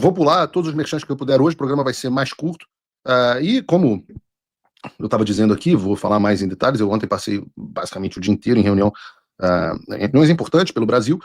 vou pular todos os merchants que eu puder hoje, o programa vai ser mais curto. E como eu estava dizendo aqui, vou falar mais em detalhes, eu ontem passei basicamente o dia inteiro em reuniões importantes pelo Brasil,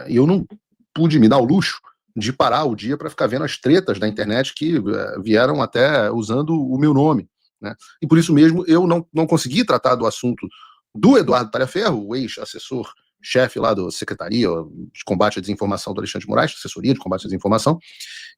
e eu não pude me dar o luxo de parar o dia para ficar vendo as tretas da internet que vieram até usando o meu nome, né? E por isso mesmo eu não consegui tratar do assunto do Eduardo Talhaferro, o ex-assessor-chefe lá da Secretaria de Combate à Desinformação do Alexandre de Moraes, Assessoria de Combate à Desinformação,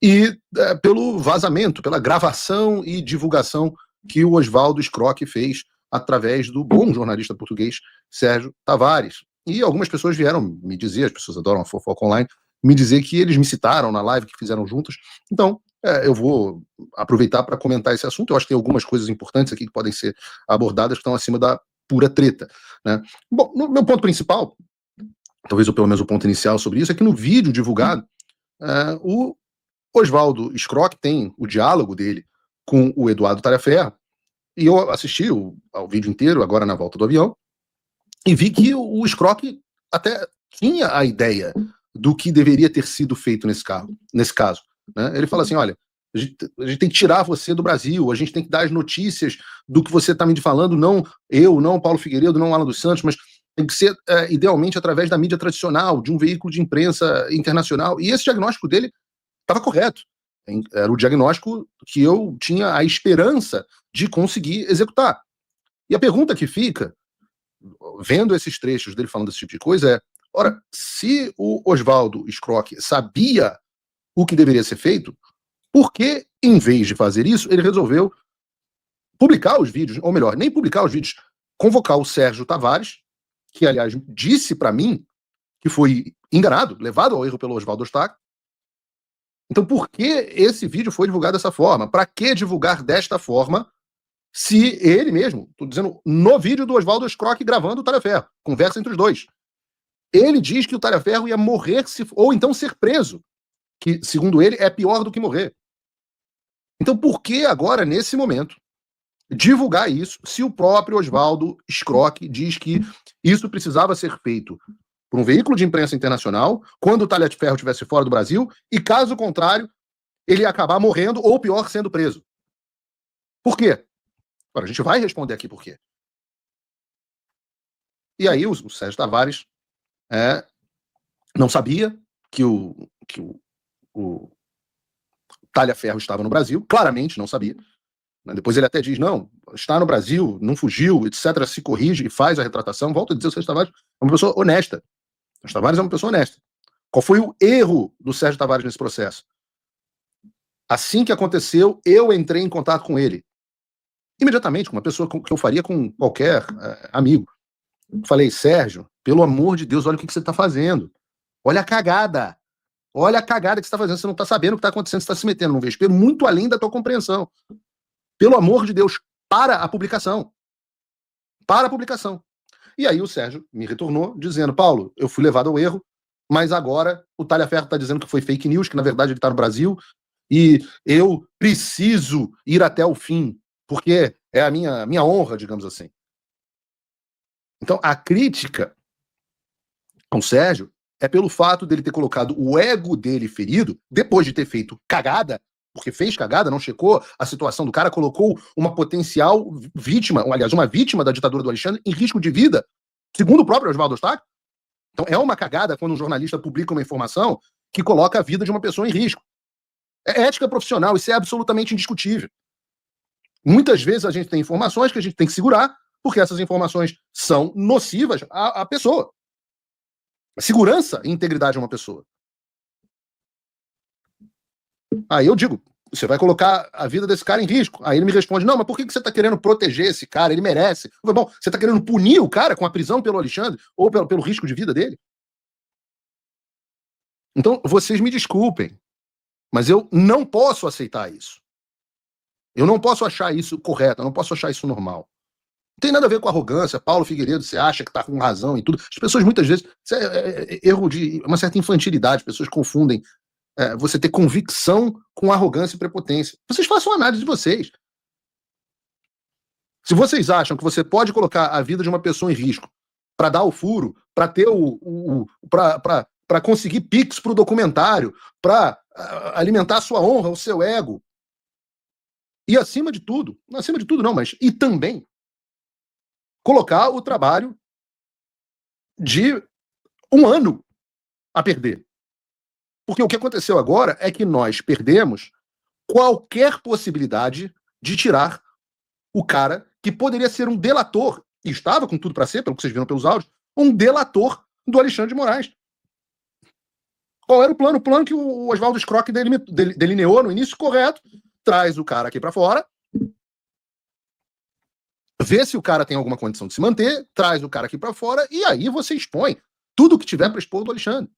e pelo vazamento, pela gravação e divulgação que o Oswaldo Scrock fez através do bom jornalista português Sérgio Tavares. E algumas pessoas vieram me dizer, as pessoas adoram a fofoca online, me dizer que eles me citaram na live que fizeram juntos. Então, eu vou aproveitar para comentar esse assunto. Eu acho que tem algumas coisas importantes aqui que podem ser abordadas que estão acima da pura treta, né? Bom, no meu ponto principal, talvez ou pelo menos o ponto inicial sobre isso, é que no vídeo divulgado, o Oswaldo Scrock tem o diálogo dele com o Eduardo Talhaferro, e eu assisti ao vídeo inteiro, agora na volta do avião, e vi que o Scrock até tinha a ideia do que deveria ter sido feito nesse caso, né? Ele fala assim, olha, a gente tem que tirar você do Brasil, a gente tem que dar as notícias do que você está me falando, não eu, não Paulo Figueiredo, não Alan dos Santos, mas tem que ser, idealmente, através da mídia tradicional, de um veículo de imprensa internacional. E esse diagnóstico dele estava correto. Era o diagnóstico que eu tinha a esperança de conseguir executar. E a pergunta que fica, vendo esses trechos dele falando esse tipo de coisa, é: ora, se o Oswaldo Scrock sabia o que deveria ser feito, por que, em vez de fazer isso, ele resolveu publicar os vídeos, ou melhor, nem publicar os vídeos, convocar o Sérgio Tavares, que, aliás, disse para mim que foi enganado, levado ao erro pelo Oswaldo Eustáquio. Então, por que esse vídeo foi divulgado dessa forma? Para que divulgar desta forma se ele mesmo, estou dizendo, no vídeo do Oswaldo Scrock gravando o Talhaferro, conversa entre os dois, ele diz que o Talhaferro ia morrer ou então ser preso, que, segundo ele, é pior do que morrer. Então, por que agora, nesse momento, divulgar isso se o próprio Oswaldo Scrock diz que isso precisava ser feito por um veículo de imprensa internacional, quando o Talhaferro estivesse fora do Brasil, e caso contrário, ele ia acabar morrendo ou, pior, sendo preso? Por quê? Agora, a gente vai responder aqui por quê. E aí o Sérgio Tavares não sabia que o Talhaferro estava no Brasil, claramente não sabia. Depois ele até diz, não, está no Brasil, não fugiu, etc., se corrige e faz a retratação. Volto a dizer, o Sérgio Tavares é uma pessoa honesta. O Sérgio Tavares é uma pessoa honesta. Qual foi o erro do Sérgio Tavares nesse processo? Assim que aconteceu, eu entrei em contato com ele. Imediatamente, com uma pessoa que eu faria com qualquer amigo. Falei, Sérgio, pelo amor de Deus, olha o que você está fazendo. Olha a cagada. Olha a cagada que você está fazendo. Você não está sabendo o que está acontecendo, você está se metendo num vespeiro muito além da tua compreensão. Pelo amor de Deus, para a publicação. Para a publicação. E aí o Sérgio me retornou dizendo, Paulo, eu fui levado ao erro, mas agora o Talhaferro está dizendo que foi fake news, que na verdade ele está no Brasil, e eu preciso ir até o fim, porque é a minha honra, digamos assim. Então, a crítica ao Sérgio é pelo fato dele ter colocado o ego dele ferido, depois de ter feito cagada, porque fez cagada, não checou a situação do cara, colocou uma potencial vítima, ou, aliás, uma vítima da ditadura do Alexandre em risco de vida, segundo o próprio Oswaldo Eustáquio. Então, é uma cagada quando um jornalista publica uma informação que coloca a vida de uma pessoa em risco. É ética profissional, isso é absolutamente indiscutível. Muitas vezes a gente tem informações que a gente tem que segurar, porque essas informações são nocivas à pessoa. A segurança e integridade de uma pessoa. Aí eu digo, você vai colocar a vida desse cara em risco. Aí ele me responde, não, mas por que você está querendo proteger esse cara? Ele merece. Eu falei, bom, você está querendo punir o cara com a prisão pelo Alexandre? Ou pelo risco de vida dele? Então, vocês me desculpem, mas eu não posso aceitar isso. Eu não posso achar isso correto, eu não posso achar isso normal. Não tem nada a ver com arrogância. Paulo Figueiredo, você acha que está com razão e tudo. As pessoas, muitas vezes, isso é erro de uma certa infantilidade, as pessoas confundem você ter convicção com arrogância e prepotência. Vocês façam a análise de vocês. Se vocês acham que você pode colocar a vida de uma pessoa em risco para dar o furo, para ter para conseguir Pix para o documentário, para alimentar a sua honra, o seu ego. E acima de tudo não, mas e também colocar o trabalho de um ano a perder. Porque o que aconteceu agora é que nós perdemos qualquer possibilidade de tirar o cara que poderia ser um delator, e estava com tudo para ser, pelo que vocês viram pelos áudios, um delator do Alexandre de Moraes. Qual era o plano? O plano que o Oswaldo Scrock delineou no início, correto. Traz o cara aqui para fora, vê se o cara tem alguma condição de se manter, traz o cara aqui para fora, e aí você expõe tudo que tiver para expor do Alexandre.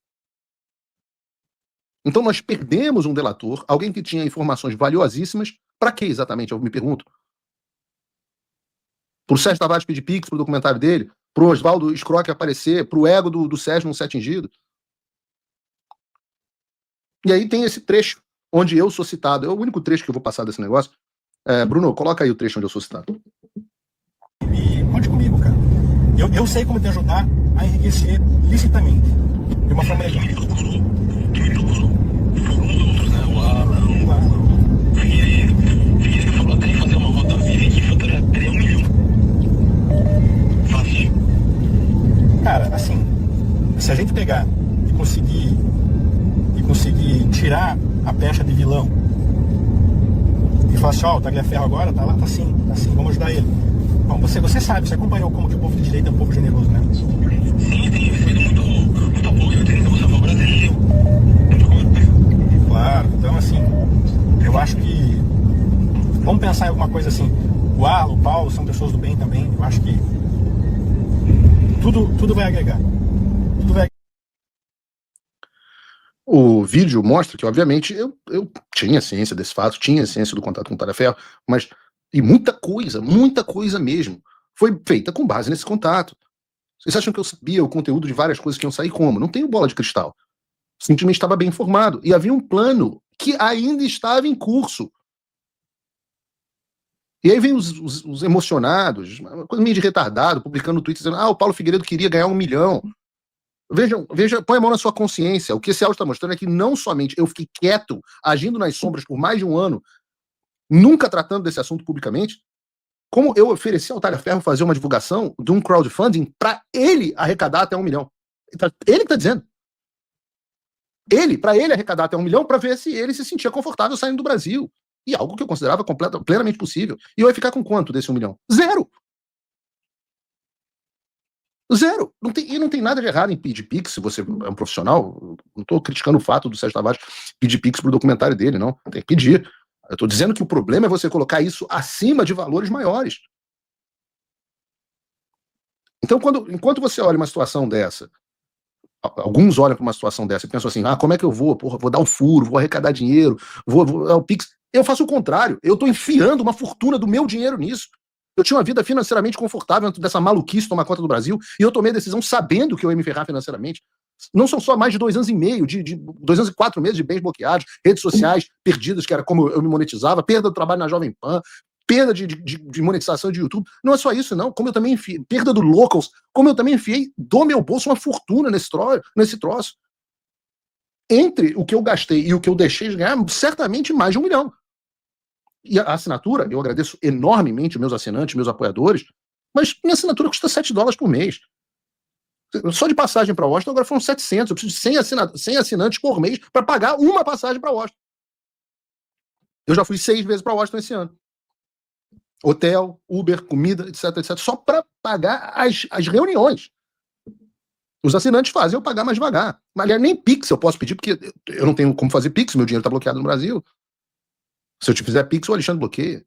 Então nós perdemos um delator, alguém que tinha informações valiosíssimas, para que exatamente, eu me pergunto? Pro Sérgio Tavares pedir pix pro documentário dele, pro Oswaldo Scrock aparecer, pro ego do Sérgio não ser atingido. E aí tem esse trecho onde eu sou citado, é o único trecho que eu vou passar desse negócio. Bruno, coloca aí o trecho onde eu sou citado. E conte comigo, cara. Eu sei como te ajudar a enriquecer licitamente. De uma forma legal. Que me procurou. Foram os outros, né? O Alan, o Figueiredo falou até em fazer uma rodovia que faturaria 1 milhão. Fácil. Cara, assim, se a gente pegar e conseguir tirar a pecha de vilão e falar assim, ó, o Tagliaferro agora tá lá, tá assim, vamos ajudar ele. Bom, você sabe, você acompanhou como que o povo de direita é um povo generoso, né? Sim, tem feito muito apoio, eu tenho salvar o Brasil. Claro, então assim, eu acho que vamos pensar em alguma coisa assim, o Arlo, o Paulo são pessoas do bem também, eu acho que tudo vai agregar. Tudo vai. O vídeo mostra que, obviamente, eu tinha ciência desse fato, tinha ciência do contato com o Tagliaferro, mas e muita coisa mesmo, foi feita com base nesse contato. Vocês acham que eu sabia o conteúdo de várias coisas que iam sair como? Não tenho bola de cristal. Simplesmente estava bem informado. E havia um plano que ainda estava em curso. E aí vem os emocionados, uma coisa meio de retardado, publicando no Twitter, dizendo, o Paulo Figueiredo queria ganhar 1 milhão. Veja, põe a mão na sua consciência. O que esse áudio está mostrando é que não somente eu fiquei quieto, agindo nas sombras por mais de um ano, nunca tratando desse assunto publicamente, como eu ofereci ao Tagliaferro fazer uma divulgação de um crowdfunding para ele arrecadar até 1 milhão. Ele que está dizendo. Para ele arrecadar até 1 milhão, para ver se ele se sentia confortável saindo do Brasil. E algo que eu considerava plenamente possível. E eu ia ficar com quanto desse 1 milhão? Zero! Não tem nada de errado em pedir pix, se você é um profissional. Não estou criticando o fato do Sérgio Tavares pedir pix pro documentário dele, não. Tem que pedir. Eu estou dizendo que o problema é você colocar isso acima de valores maiores. Então, enquanto você olha uma situação dessa, alguns olham para uma situação dessa e pensam assim, como é que eu vou? Porra, vou dar um furo, vou arrecadar dinheiro, vou dar o pix. Eu faço o contrário. Eu estou enfiando uma fortuna do meu dinheiro nisso. Eu tinha uma vida financeiramente confortável dentro dessa maluquice tomar conta do Brasil, e eu tomei a decisão sabendo que eu ia me ferrar financeiramente. Não são só mais de 2 anos e meio, de 2 anos e 4 meses de bens bloqueados, redes sociais perdidas, que era como eu me monetizava, perda do trabalho na Jovem Pan, perda de monetização de YouTube. Não é só isso, não. Como eu também enfiei, perda do Locals, como eu também enfiei do meu bolso uma fortuna nesse troço. Entre o que eu gastei e o que eu deixei de ganhar, certamente mais de 1 milhão. E a assinatura, eu agradeço enormemente meus assinantes, meus apoiadores, mas minha assinatura custa $7 por mês. Só de passagem para Washington agora foram 700. Eu preciso de 100 assinantes por mês para pagar uma passagem para Washington. Eu já fui 6 vezes para Washington esse ano. Hotel, Uber, comida, etc, só para pagar as reuniões. Os assinantes fazem eu pagar mais devagar. Mas nem Pix eu posso pedir, porque eu não tenho como fazer Pix, meu dinheiro está bloqueado no Brasil. Se eu te fizer Pix, o Alexandre bloqueia.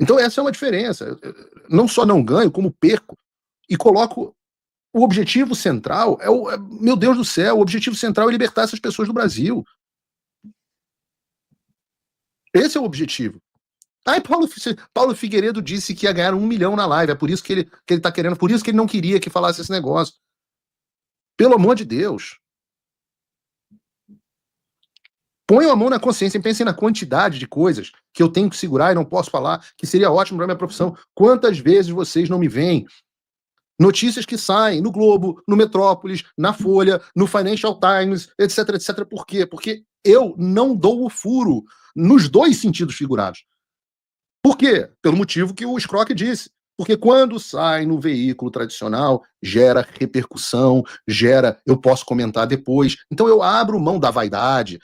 Então essa é uma diferença. Eu não só não ganho, como perco. E coloco o objetivo central, meu Deus do céu, o objetivo central é libertar essas pessoas do Brasil. Esse é o objetivo. Paulo Figueiredo disse que ia ganhar 1 milhão na live, é por isso que ele tá querendo, por isso que ele não queria que falasse esse negócio. Pelo amor de Deus. Ponham a mão na consciência e pensem na quantidade de coisas que eu tenho que segurar e não posso falar, que seria ótimo para minha profissão. Quantas vezes vocês não me veem Notícias que saem no Globo, no Metrópolis, na Folha, no Financial Times, etc, etc. Por quê? Porque eu não dou o furo nos dois sentidos figurados. Por quê? Pelo motivo que o Scrock disse. Porque quando sai no veículo tradicional, gera repercussão, eu posso comentar depois. Então eu abro mão da vaidade,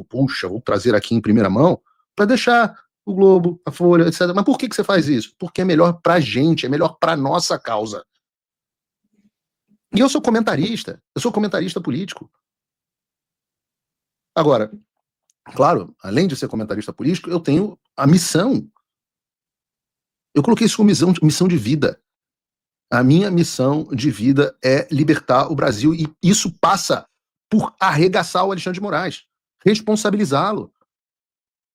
puxa, vou trazer aqui em primeira mão, para deixar o Globo, a Folha, etc. Mas por que você faz isso? Porque é melhor pra gente, é melhor pra nossa causa. E eu sou comentarista político. Agora, claro, além de ser comentarista político, eu tenho a missão. Eu coloquei isso como missão de vida. A minha missão de vida é libertar o Brasil, e isso passa por arregaçar o Alexandre de Moraes, responsabilizá-lo.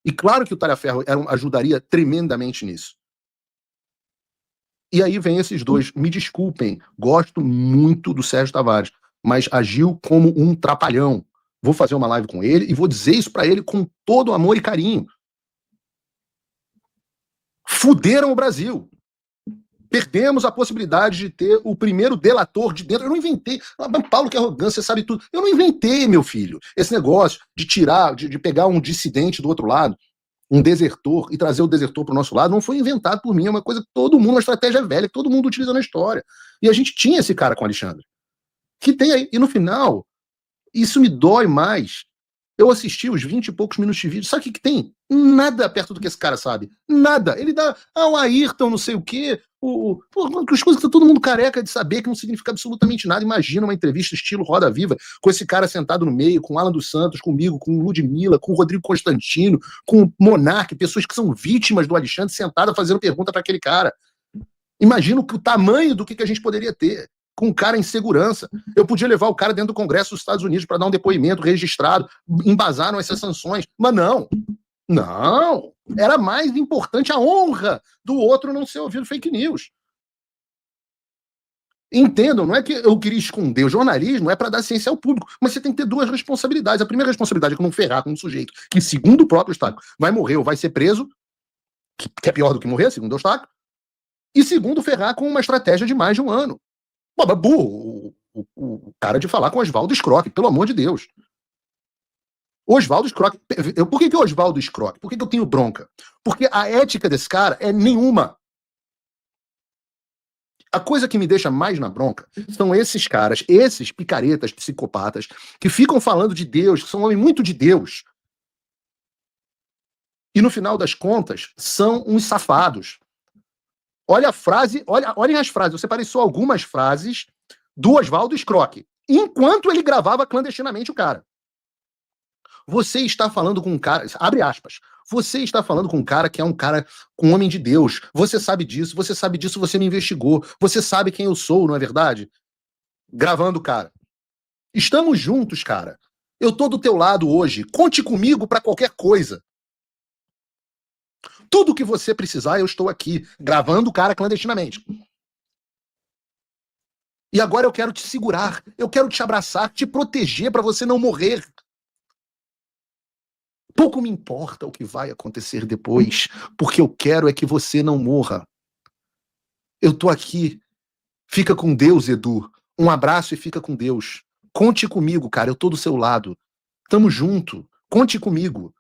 E claro que o Talhaferro ajudaria tremendamente nisso. E aí vem esses dois, me desculpem, gosto muito do Sérgio Tavares, mas agiu como um trapalhão. Vou fazer uma live com ele e vou dizer isso pra ele com todo amor e carinho. Fuderam o Brasil. Perdemos a possibilidade de ter o primeiro delator de dentro. Eu não inventei. Paulo, que arrogância, você sabe tudo. Eu não inventei, meu filho, esse negócio de tirar, de pegar um dissidente do outro lado, um desertor, e trazer o desertor para o nosso lado. Não foi inventado por mim, é uma coisa que todo mundo, uma estratégia velha, que todo mundo utiliza na história. E a gente tinha esse cara com o Alexandre. Que tem aí. E no final, isso me dói mais. Eu assisti os 20 e poucos minutos de vídeo. Sabe o que tem? Nada perto do que esse cara sabe. Nada. Ele dá um Ayrton, não sei o quê. As coisas que tá todo mundo careca de saber, que não significa absolutamente nada. Imagina uma entrevista estilo Roda Viva, com esse cara sentado no meio, com Alan dos Santos, comigo, com Ludmilla, com Rodrigo Constantino, com Monark, pessoas que são vítimas do Alexandre, sentada fazendo pergunta para aquele cara. Imagina o tamanho do que a gente poderia ter com um cara em segurança. Eu podia levar o cara dentro do Congresso dos Estados Unidos para dar um depoimento registrado, embasaram essas sanções. Mas não. Era mais importante a honra do outro não ser ouvido fake news. Entendam, não é que eu queria esconder. O jornalismo é para dar ciência ao público, mas você tem que ter duas responsabilidades. A primeira responsabilidade é que não ferrar com um sujeito que, segundo o próprio Estado, vai morrer ou vai ser preso, que é pior do que morrer, segundo o Estado, e segundo, ferrar com uma estratégia de mais de um ano. Burro, o cara de falar com Oswaldo Scrock, pelo amor de Deus. Oswaldo Scrock. Por que Oswaldo Scrock? Por que eu tenho bronca? Porque a ética desse cara é nenhuma. A coisa que me deixa mais na bronca são esses caras, esses picaretas, psicopatas, que ficam falando de Deus, que são homens muito de Deus. E no final das contas, são uns safados. Olha a frase, olhem as frases. Eu separei só algumas frases do Oswaldo Scrock, enquanto ele gravava clandestinamente o cara. Você está falando com um cara, abre aspas, você está falando com um cara que é um cara, um homem de Deus. Você sabe disso, você me investigou. Você sabe quem eu sou, não é verdade? Gravando o cara. Estamos juntos, cara. Eu tô do teu lado hoje. Conte comigo para qualquer coisa. Tudo que você precisar, eu estou aqui, gravando o cara clandestinamente. E agora eu quero te segurar, eu quero te abraçar, te proteger para você não morrer. Pouco me importa o que vai acontecer depois, porque eu quero é que você não morra. Eu tô aqui. Fica com Deus, Edu. Um abraço e fica com Deus. Conte comigo, cara, eu tô do seu lado. Tamo junto. Conte comigo.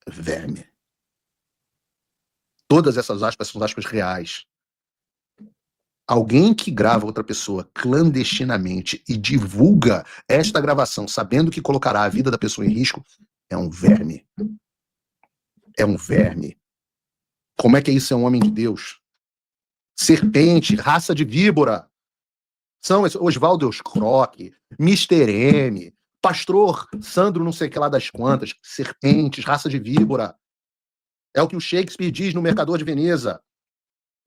Verme. Todas essas aspas são aspas reais. Alguém que grava outra pessoa clandestinamente e divulga esta gravação sabendo que colocará a vida da pessoa em risco é um verme. É um verme. Como é que isso é um homem de Deus? Serpente, raça de víbora. São Oswaldo Scrock, Mr. M, Pastor Sandro não sei o que lá das quantas, serpentes, raça de víbora. É o que o Shakespeare diz no Mercador de Veneza.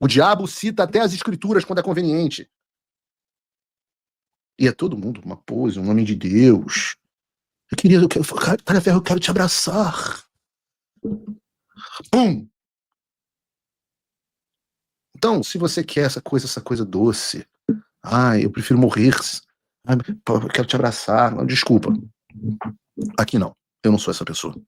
O diabo cita até as escrituras quando é conveniente. E é todo mundo uma pose, um homem de Deus. Talhaferro, eu quero te abraçar. Pum! Então, se você quer essa coisa doce, eu prefiro morrer. Eu quero te abraçar. Não, desculpa. Aqui não. Eu não sou essa pessoa.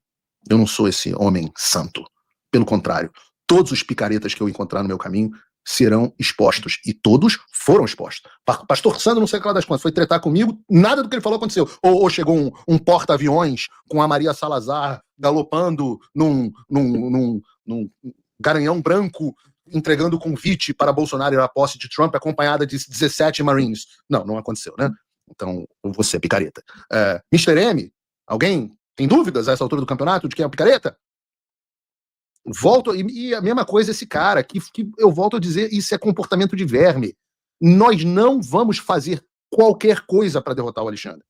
Eu não sou esse homem santo. Pelo contrário, todos os picaretas que eu encontrar no meu caminho serão expostos. E todos foram expostos. Pastor Sandro, não sei o que lá das contas, foi tretar comigo, nada do que ele falou aconteceu. Ou chegou um porta-aviões com a Maria Salazar galopando num garanhão branco, entregando convite para Bolsonaro ir à posse de Trump, acompanhada de 17 Marines. Não aconteceu, né? Então, você, picareta. Mr. M, alguém tem dúvidas a essa altura do campeonato de quem é o picareta? Volto, e a mesma coisa esse cara, que eu volto a dizer, isso é comportamento de verme. Nós não vamos fazer qualquer coisa para derrotar o Alexandre.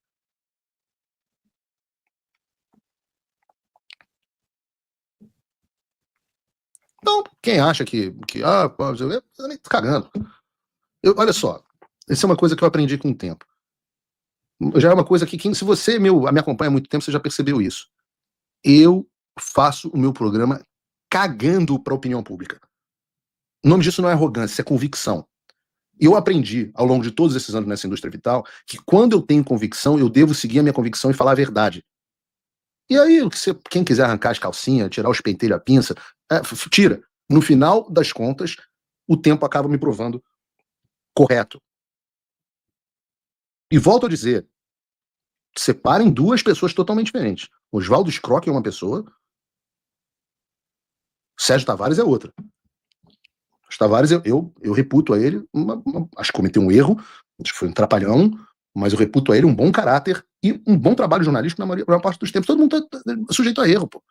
Então, quem acha que eu também tô cagando. Olha só, essa é uma coisa que eu aprendi com o tempo. Já é uma coisa que, se você me acompanha há muito tempo, você já percebeu isso. Eu faço o meu programa cagando para a opinião pública. O nome disso não é arrogância, isso é convicção. E eu aprendi, ao longo de todos esses anos nessa indústria vital, que quando eu tenho convicção, eu devo seguir a minha convicção e falar a verdade. E aí, quem quiser arrancar as calcinhas, tirar os pentelhos, a pinça, tira. No final das contas, o tempo acaba me provando correto. E volto a dizer, separem duas pessoas totalmente diferentes. Oswaldo Scrock é uma pessoa, Sérgio Tavares é outra. Os Tavares, eu reputo a ele, acho que cometeu um erro, acho que foi um trapalhão, mas eu reputo a ele um bom caráter e um bom trabalho jornalístico na maior parte dos tempos. Todo mundo tá sujeito a erro, pô.